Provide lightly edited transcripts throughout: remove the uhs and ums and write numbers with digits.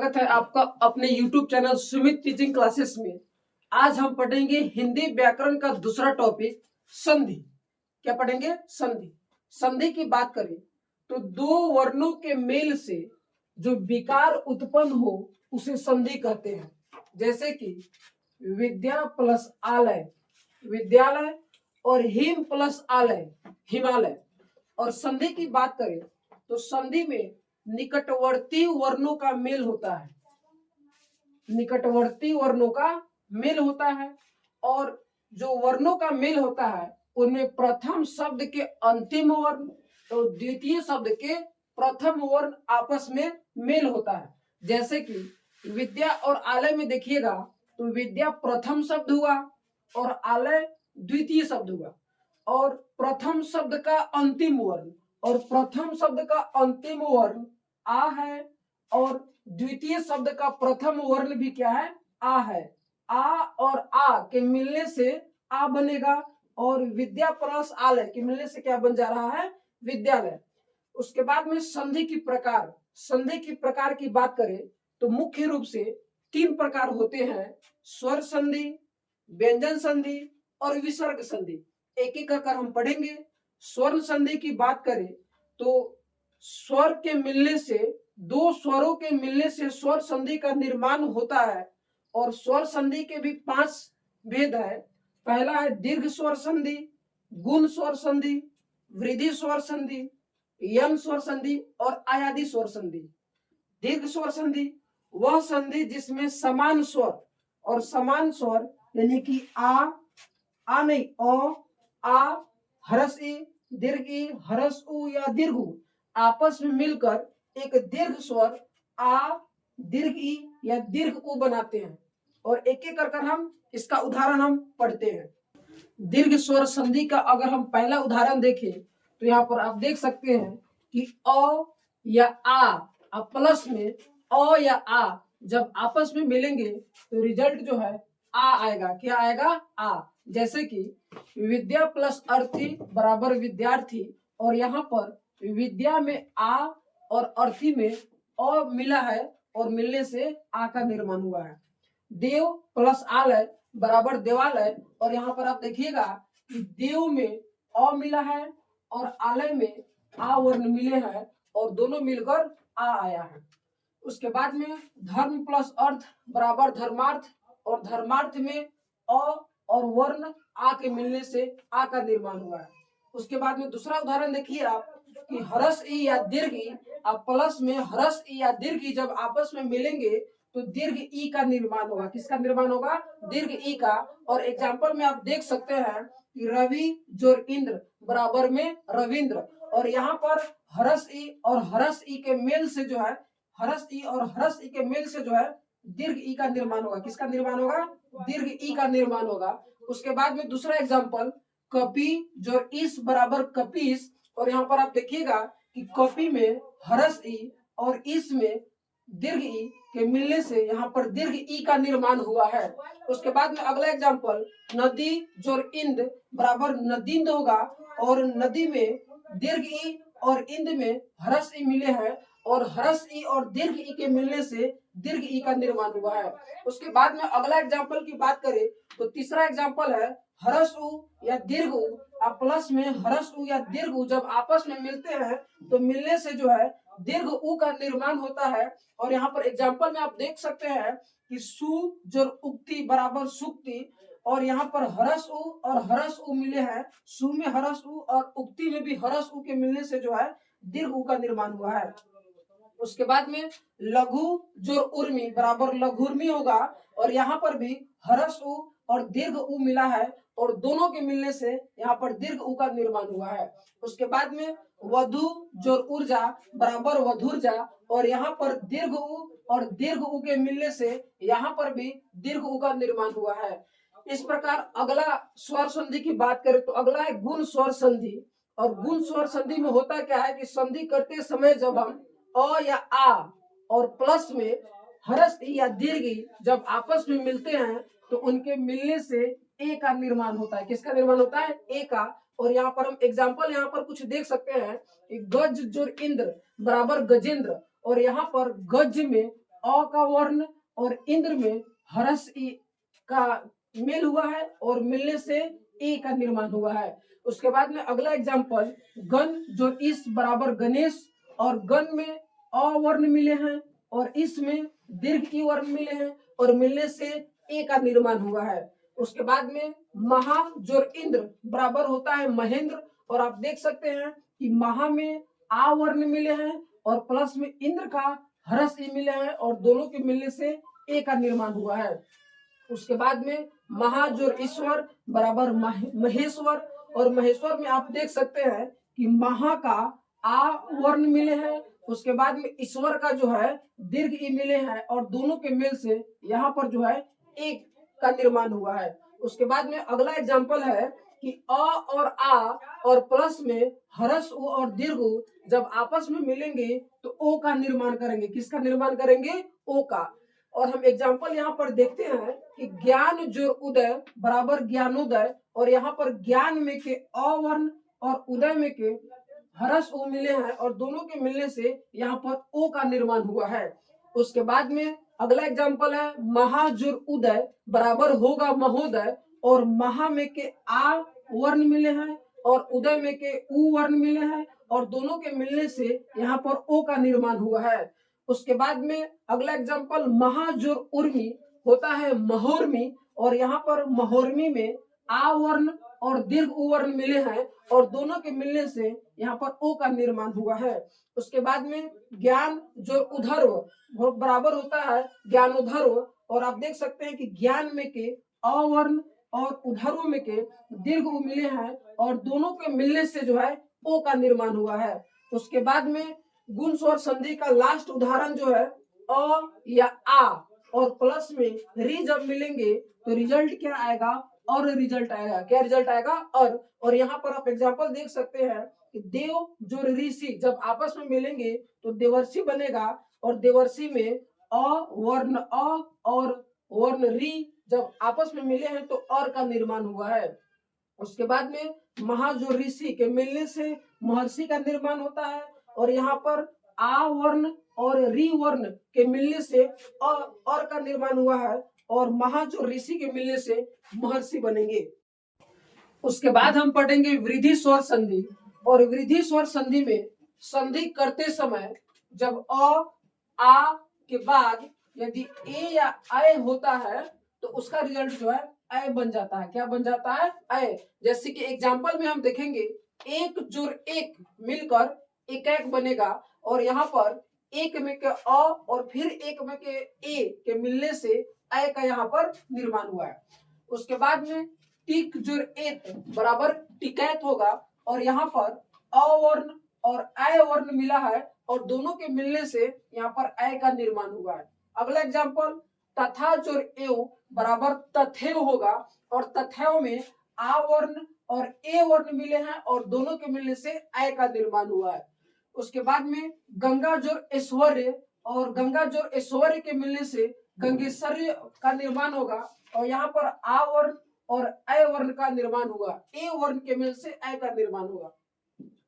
स्वागत है आपका अपने YouTube channel Sumit teaching classes में। आज हम पढ़ेंगे हिंदी व्याकरण का दूसरा टॉपिक संधि। क्या पढ़ेंगे? संधि। संधि की बात करें तो दो वर्णों के मेल से जो विकार उत्पन्न हो उसे संधि कहते हैं। जैसे कि विद्या प्लस आलय विद्यालय और हिम प्लस आलय हिमालय। और संधि की बात करें तो संधि में निकटवर्ती वर्णों का मेल होता है। निकटवर्ती वर्णों का मेल होता है और जो वर्णों का मेल होता है उनमें प्रथम शब्द के अंतिम वर्ण तो द्वितीय शब्द के प्रथम वर्ण आपस में मेल होता है। जैसे कि विद्या और आलय में देखिएगा तो विद्या प्रथम शब्द हुआ और आलय द्वितीय शब्द हुआ। और प्रथम शब्द का अंतिम वर्ण और प्रथम शब्द का अंतिम वर्ण आ है और द्वितीय शब्द का प्रथम वर्ण भी क्या है? आ है। आ और आ के मिलने से आ बनेगा और विद्या प्लस आलय के मिलने से क्या बन जा रहा है? विद्यालय। उसके बाद में संधि की प्रकार की बात करें तो मुख्य रूप से तीन प्रकार होते हैं: स्वर संधि, व्यंजन संधि और विसर्ग संधि। एक एक कर हम पढ़ेंगे। स्वर संधि की बात करें तो स्वर के मिलने से दो स्वरों के मिलने से स्वर संधि का निर्माण होता है और स्वर संधि के भी 5 भेद है। पहला है दीर्घ स्वर संधि, गुण स्वर संधि, वृद्धि स्वर संधि, यम स्वर संधि और आयादी स्वर संधि। दीर्घ स्वर संधि वह संधि जिसमें समान स्वर और समान स्वर यानी कि आ नहीं आ हरस ई दीर्घ ई हरस उ या दीर्घ उ आपस में मिलकर एक दीर्घ स्वर आ दीर्घ ई या दीर्घ उ बनाते हैं। और एक एक कर हम इसका उदाहरण हम पढ़ते हैं। दीर्घ स्वर संधि का अगर हम पहला उदाहरण देखें तो यहाँ पर आप देख सकते हैं कि अ या आ प्लस में अ या आ जब आपस में मिलेंगे तो रिजल्ट जो है आ आएगा। क्या आएगा? आ। जैसे कि विद्या प्लस अर्थी बराबर विद्यार्थी और यहाँ पर विद्या में आ और अर्थी में अ मिला है और मिलने से आ का निर्माण हुआ है। देव प्लस आलय बराबर देवालय और यहाँ पर आप देखिएगा कि देव में अ मिला है और आलय में आ वर्ण मिले हैं और दोनों मिलकर आ आया है। उसके बाद में धर्म प्लस अर्थ बराबर धर्मार्थ और धर्मार्थ में अ और वर्ण आ के मिलने से आ का निर्माण हुआ है। उसके बाद में दूसरा उदाहरण देखिए आप कि हरस ई या दीर्घ ई प्लस में हरस ई या दीर्घ ई जब आपस में मिलेंगे तो दीर्घ ई का निर्माण होगा। किसका निर्माण होगा? दीर्घ ई का। और एग्जाम्पल में आप देख सकते हैं कि रवि जोर इंद्र बराबर में रविंद्र और यहाँ पर हरस ई और हरस ई के मेल से जो है हरस ई और हरस ई के मेल से जो है दीर्घ ई का निर्माण होगा। किसका निर्माण होगा? दीर्घ ई का निर्माण होगा। उसके बाद में दूसरा एग्जांपल कपि जो इस बराबर कपीस और यहाँ पर आप देखिएगा कि कपि में हरस ई और इस में दीर्घ ई के मिलने से यहाँ पर दीर्घ ई का निर्माण हुआ है। उसके बाद में अगला एग्जांपल नदी जो इंद बराबर नदींद होगा और नदी में दीर्घ ई और इंद में हरस ई मिले हैं और हरस ई और दीर्घ ई के मिलने से दीर्घ ई का निर्माण हुआ है। उसके बाद में अगला एग्जांपल की बात करें तो तीसरा एग्जांपल है हरस उ या दीर्घ उ प्लस में हरस उ या दीर्घ उ जब आपस में मिलते हैं तो मिलने से जो है दीर्घ उ का निर्माण होता है। और यहाँ पर एग्जांपल में आप देख सकते हैं कि सु जो उक्ति बराबर सुक्ति और यहाँ पर हरस उ और हरस उ मिले हैं। सु में हरस उ और उक्ति में भी हरस उ के मिलने से जो है दीर्घ उ का निर्माण हुआ है। उसके बाद में लघु जो उर्मी बराबर लघुर्मी होगा और यहाँ पर भी हरस उ और दीर्घ उ मिला है और दोनों के मिलने से यहाँ पर दीर्घ उ का निर्माण हुआ है। उसके बाद में वधु जो ऊर्जा बराबर वधुर्जा और यहाँ पर दीर्घ उ और दीर्घ उ के मिलने से यहाँ पर भी दीर्घ उ का निर्माण हुआ है। इस प्रकार अगला स्वर संधि की बात करें तो अगला है गुण स्वर संधि। और गुण स्वर संधि में होता क्या है कि संधि करते समय जब हम अ या आ और प्लस में हरस ई या दीर्घ ई जब आपस में मिलते हैं तो उनके मिलने से ए का निर्माण होता है। किसका निर्माण होता है? ए का। और यहाँ पर हम एग्जाम्पल यहाँ पर कुछ देख सकते हैं कि गज जो इंद्र बराबर गजेंद्र और यहाँ पर गज में अ का वर्ण और इंद्र में हरस ई का मेल हुआ है और मिलने से ए का निर्माण हुआ है। उसके बाद में अगला एग्जाम्पल, गण जो इस बराबर गणेश, और गण में अ वर्ण मिले हैं और इसमें दीर्घ ई वर्ण मिले हैं और मिलने से ए का निर्माण हुआ है। उसके बाद में महा जो इंद्र बराबर होता है महेंद्र, और आप देख सकते हैं कि महा में आ वर्ण मिले हैं और प्लस में इंद्र का हरस ई मिले हैं और दोनों के मिलने से ए का निर्माण हुआ है। उसके बाद में महाजोर ईश्वर बराबर महेश्वर, और महेश्वर में आप देख सकते हैं कि महा का आ वर्ण मिले हैं, उसके बाद में ईश्वर का जो है दीर्घ ई मिले हैं और दोनों के मेल से यहाँ पर जो है एक का निर्माण हुआ है। उसके बाद में अगला एग्जाम्पल है कि अ और आ और प्लस में हरस उ और दीर्घ उ जब आपस में मिलेंगे तो ओ का निर्माण करेंगे। किसका निर्माण करेंगे? ओ का। और हम एग्जाम्पल यहाँ पर देखते हैं कि ज्ञान जो उदय बराबर ज्ञानोदय, और यहाँ पर ज्ञान में के अवर्ण और उदय में के हरस उ मिले हैं और दोनों के मिलने से यहाँ पर ओ का निर्माण हुआ है। उसके बाद में अगला एग्जाम्पल है महाजुर उदय बराबर होगा महोदय, और महा में के आ वर्ण मिले हैं और उदय में के उ वर्ण मिले हैं और दोनों के मिलने से यहाँ पर ओ का निर्माण हुआ है। उसके बाद में अगला एग्जाम्पल महाजुर उर्मी होता है महोर्मी, और यहाँ पर महोर्मी में आ वर्ण और दीर्घ उ वर्ण मिले हैं और दोनों के मिलने से यहाँ पर ओ का निर्माण हुआ है। उसके बाद में ज्ञान जो उधर्व बराबर होता है ज्ञानोधर्व, और आप देख सकते हैं कि ज्ञान में के अवर्ण और उधर्व में के दीर्घ उ मिले हैं और दोनों के मिलने से जो है ओ का निर्माण हुआ है। उसके बाद में गुण स्वर संधि का लास्ट उदाहरण जो है अ या आ और प्लस में री जब मिलेंगे तो रिजल्ट क्या आएगा? और रिजल्ट आएगा। क्या रिजल्ट आएगा? और यहाँ पर आप एग्जाम्पल देख सकते हैं कि देव जो ऋषि जब आपस में मिलेंगे तो देवर्षि बनेगा, और देवर्षि में अ वर्ण अ और वर्ण री जब आपस में मिले हैं तो और का निर्माण हुआ है। उसके बाद में महा जो ऋषि के मिलने से महर्षि का निर्माण होता है, और यहाँ पर आ वर्ण और री वर्ण के मिलने से और का निर्माण हुआ है, और महा जो ऋषि के मिलने से महर्षि बनेंगे। उसके बाद हम पढ़ेंगे वृद्धि स्वर संधि, और वृद्धि स्वर संधि में संधि करते समय जब अ आ के बाद यदि ए या अय होता है तो उसका रिजल्ट जो है अय बन जाता है। क्या बन जाता है? अय। जैसे कि एग्जाम्पल में हम देखेंगे एक जुर एक मिलकर एक एक बनेगा, और यहाँ पर एक में के अ और फिर एक में के ए के मिलने से अय का यहाँ पर निर्माण हुआ है। उसके बाद में टिक जुर एत बराबर टिकैत होगा, और यहाँ पर अवर्ण और अय वर्ण मिला है और दोनों के मिलने से यहाँ पर अय का निर्माण हुआ है। अगला एग्जाम्पल तथा जुर एव बराबर तथेव होगा, और तथेव में आ वर्ण और ए वर्ण मिले हैं और दोनों के मिलने से अय का निर्माण हुआ है। उसके बाद में गंगा जोर ऐश्वर्य, और गंगा जोर ऐश्वर्य के मिलने से गंगेश्वर्य का निर्माण होगा, और यहाँ पर आ वर्ण और अय वर्ण का निर्माण हुआ, ए वर्ण के मिल से अय का निर्माण हुआ।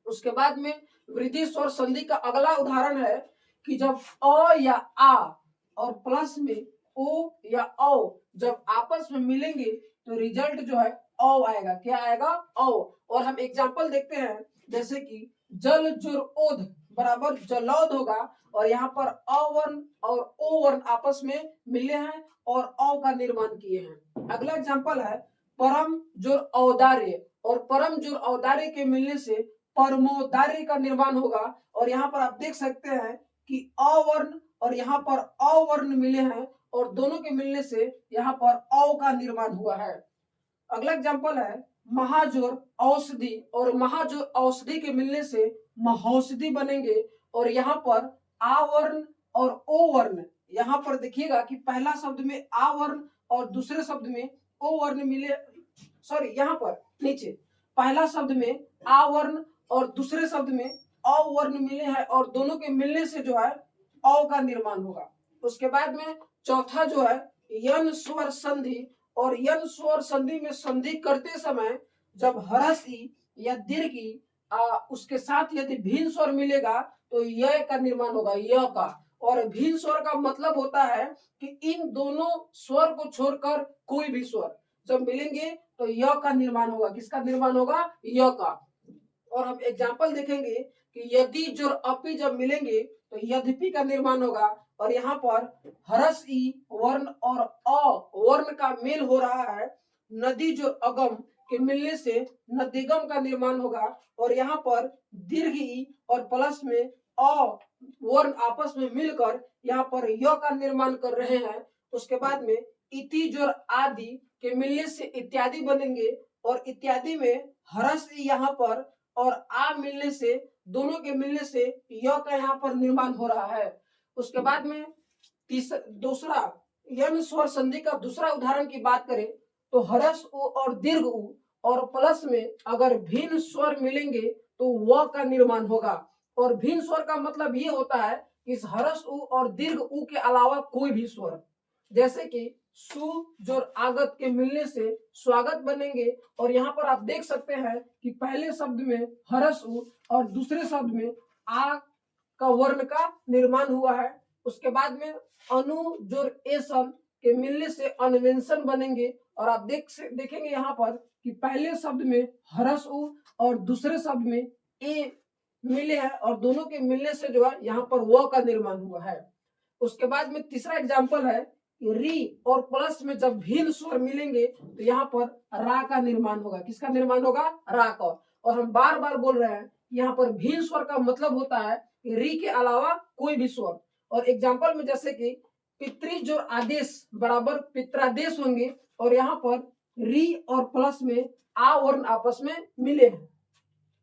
उसके बाद में वृद्धि स्वर संधि का अगला उदाहरण है कि जब अ या आ और प्लस में ओ या औ जब आपस में मिलेंगे तो रिजल्ट जो है औ आएगा। क्या आएगा? औ। और हम एग्जाम्पल देखते हैं जैसे कि जल जुर ओध बराबर जलौध होगा, और यहाँ पर अ वर्ण और ओ वर्ण आपस में मिले हैं और औ का निर्माण किए हैं। अगला एग्जाम्पल है परम जुर औदार्य, और परम जुर औदार्य के मिलने से परमोदार्य का निर्माण होगा, और यहाँ पर आप देख सकते हैं कि अ वर्ण और यहाँ पर अ वर्ण मिले हैं और दोनों के मिलने से यहाँ पर औ का निर्माण हुआ है। अगला एग्जाम्पल है महाजोर औषधि, और महाजोर औषधि के मिलने से महौषधि बनेंगे, और यहाँ पर आ वर्ण और ओ वर्ण, यहाँ पर देखिएगा कि पहला शब्द में आ वर्ण और दूसरे शब्द में ओ वर्ण मिले, सॉरी यहाँ पर नीचे पहला शब्द में आ वर्ण और दूसरे शब्द में अ वर्ण मिले हैं और दोनों के मिलने से जो है औ का निर्माण होगा। उसके बाद में चौथा जो है यन स्वर संधि, और यन स्वर संधि में संधि करते समय जब हरस ई या दीर्घ ई उसके साथ यदि भिन्न स्वर मिलेगा तो य का निर्माण होगा, य का, और भिन्न स्वर का मतलब होता है कि इन दोनों स्वर को छोड़कर कोई भी स्वर जब मिलेंगे तो य का निर्माण होगा। किसका निर्माण होगा? य का। और हम एग्जाम्पल देखेंगे कि यदि जो अपी जब मिलेंगे तो यद्यपि का निर्माण होगा। और यहाँ पर हरस ई वर्ण और अ वर्ण का मेल हो रहा है। नदी जो अगम के मिलने से नदीगम का निर्माण होगा। और यहाँ पर दीर्घ ई और प्लस में अ वर्ण आपस में मिलकर यहाँ पर य का निर्माण कर रहे हैं। उसके बाद में इति जो आदि के मिलने से इत्यादि बनेंगे। और इत्यादि में हरस ई यहाँ पर और आ मिलने से दोनों के मिलने से य का यहाँ पर निर्माण हो रहा है। उसके बाद में दूसरा यन स्वर संधि का दूसरा उदाहरण की बात करें तो हरस उ और दीर्घ उ और प्लस में अगर भिन्न स्वर मिलेंगे तो व का निर्माण होगा। और भिन्न स्वर का मतलब ये होता है कि इस हरस उ और दीर्घ उ के अलावा कोई भी स्वर, जैसे कि सु जो आगत के मिलने से स्वागत बनेंगे। और यहाँ पर आप देख सकते हैं कि पहले शब्द में हरस उ और दूसरे शब्द में आ का वर्ण का निर्माण हुआ है। उसके बाद में अनु जो एसन के मिलने से अन्वेषण बनेंगे। और आप देखेंगे यहाँ पर कि पहले शब्द में हरस उ और दूसरे शब्द में ए मिले हैं और दोनों के मिलने से जो है यहाँ पर व का निर्माण हुआ है। उसके बाद में तीसरा एग्जाम्पल है री और प्लस में जब भिन्न स्वर मिलेंगे तो यहाँ पर रा का निर्माण होगा। किसका निर्माण होगा? रा का। और हम बार बार बोल रहे हैं यहाँ पर भिन्न स्वर का मतलब होता है री के अलावा कोई भी स्वर। और एग्जाम्पल में जैसे कि पितृ जो आदेश बराबर पित्रादेश होंगे और यहाँ पर री और प्लस में आ वर्ण आपस में मिले हैं।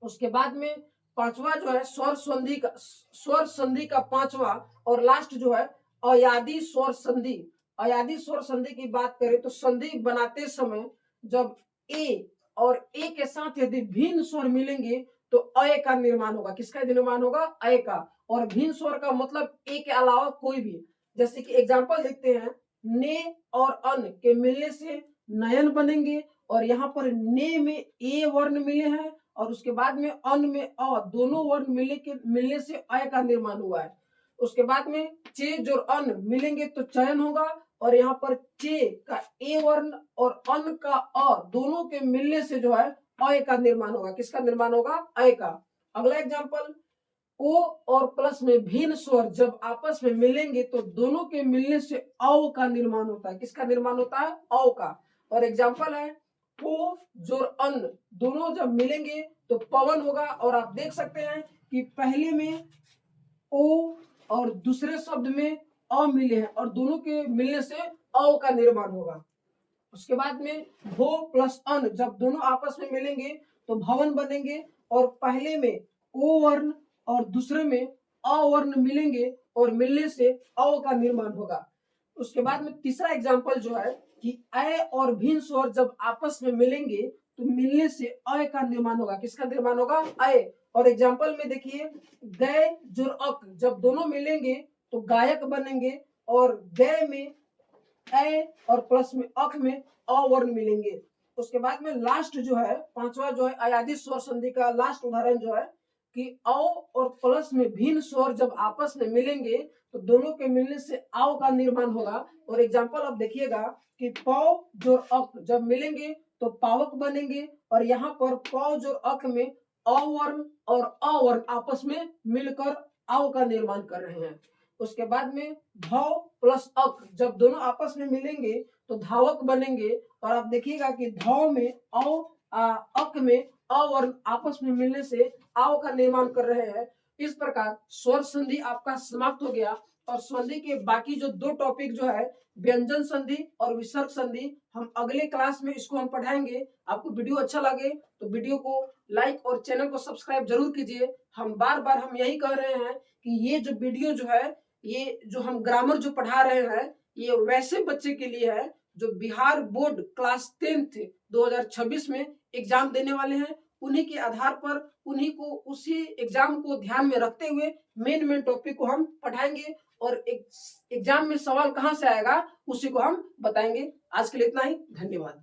उसके बाद में पांचवा जो है स्वर संधि का पांचवा और लास्ट जो है अयादि स्वर संधि। अयादि स्वर संधि की बात करें तो संधि बनाते समय जब ए और ए के साथ यदि भिन्न स्वर मिलेंगे तो अय का निर्माण होगा। किसका निर्माण होगा? अय का। और भिन्न स्वर का मतलब ए के अलावा कोई भी, जैसे कि एग्जाम्पल देखते हैं ने और अन के मिलने से नयन बनेंगे। और यहाँ पर ने में ए वर्ण मिले हैं और उसके बाद में अन में अ दोनों वर्ण मिलने से अय का निर्माण हुआ है। उसके बाद में चे जो अन मिलेंगे तो चयन होगा। और यहाँ पर चे का ए वर्ण और अन का अ दोनों के मिलने से जो है अय का निर्माण होगा। किसका निर्माण होगा? अय का। अगला एग्जाम्पल ओ और प्लस में भिन्न स्वर जब आपस में मिलेंगे तो दोनों के मिलने से औ का निर्माण होता है। किसका निर्माण होता है? औ का। और एग्जाम्पल है पो जोर अन दोनों जब मिलेंगे तो पवन होगा। और आप देख सकते हैं कि पहले में ओ और दूसरे शब्द में अ मिले हैं और दोनों के मिलने से औ का निर्माण होगा। उसके बाद में भो प्लस अन जब दोनों आपस में मिलेंगे तो भवन बनेंगे। और पहले में ओ वर्ण और दूसरे में अ वर्ण मिलेंगे और मिलने से अ का निर्माण होगा। उसके बाद में तीसरा एग्जाम्पल जो है कि अय और भिन्न स्वर जब आपस में मिलेंगे तो मिलने से अय का निर्माण होगा। किसका निर्माण होगा? अय। और एग्जाम्पल में देखिए गय जो अक जब दोनों मिलेंगे तो गायक बनेंगे। और गय में अय और प्लस में अक में अ वर्ण मिलेंगे। उसके बाद में लास्ट जो है पांचवा जो है अयादि स्वर संधि का लास्ट उदाहरण जो है कि औ और प्लस में भिन्न स्वर जब आपस में मिलेंगे तो दोनों के मिलने से आओ का निर्माण होगा। और एग्जाम्पल अब देखिएगा कि पौ जो अक जब मिलेंगे तो पावक बनेंगे। और यहाँ पर पौ जो अक में अ वर्ण और अ वर्ण आपस में मिलकर आओ का निर्माण कर रहे हैं। उसके बाद में भाव प्लस अक जब दोनों आपस में मिलेंगे तो धावक बनेंगे। और आप देखिएगा कि धाव में अक में अ वर्ण आपस में मिलने से आओ का निर्माण कर रहे हैं। इस प्रकार स्वर संधि आपका समाप्त हो गया। और संधि के बाकी जो दो टॉपिक जो है व्यंजन संधि और विसर्ग संधि हम अगले क्लास में इसको हम पढ़ाएंगे। आपको वीडियो अच्छा लगे तो वीडियो को लाइक और चैनल को सब्सक्राइब जरूर कीजिए। हम बार बार हम यही कह रहे हैं कि ये जो वीडियो जो है ये जो हम ग्रामर जो पढ़ा रहे हैं ये वैसे बच्चे के लिए है जो बिहार बोर्ड क्लास 10th 2026 में एग्जाम देने वाले हैं। उन्हीं के आधार पर उन्हीं को उसी एग्जाम को ध्यान में रखते हुए मेन टॉपिक को हम पढ़ाएंगे। और एग्जाम में सवाल कहां से आएगा उसी को हम बताएंगे। आज के लिए इतना ही, धन्यवाद।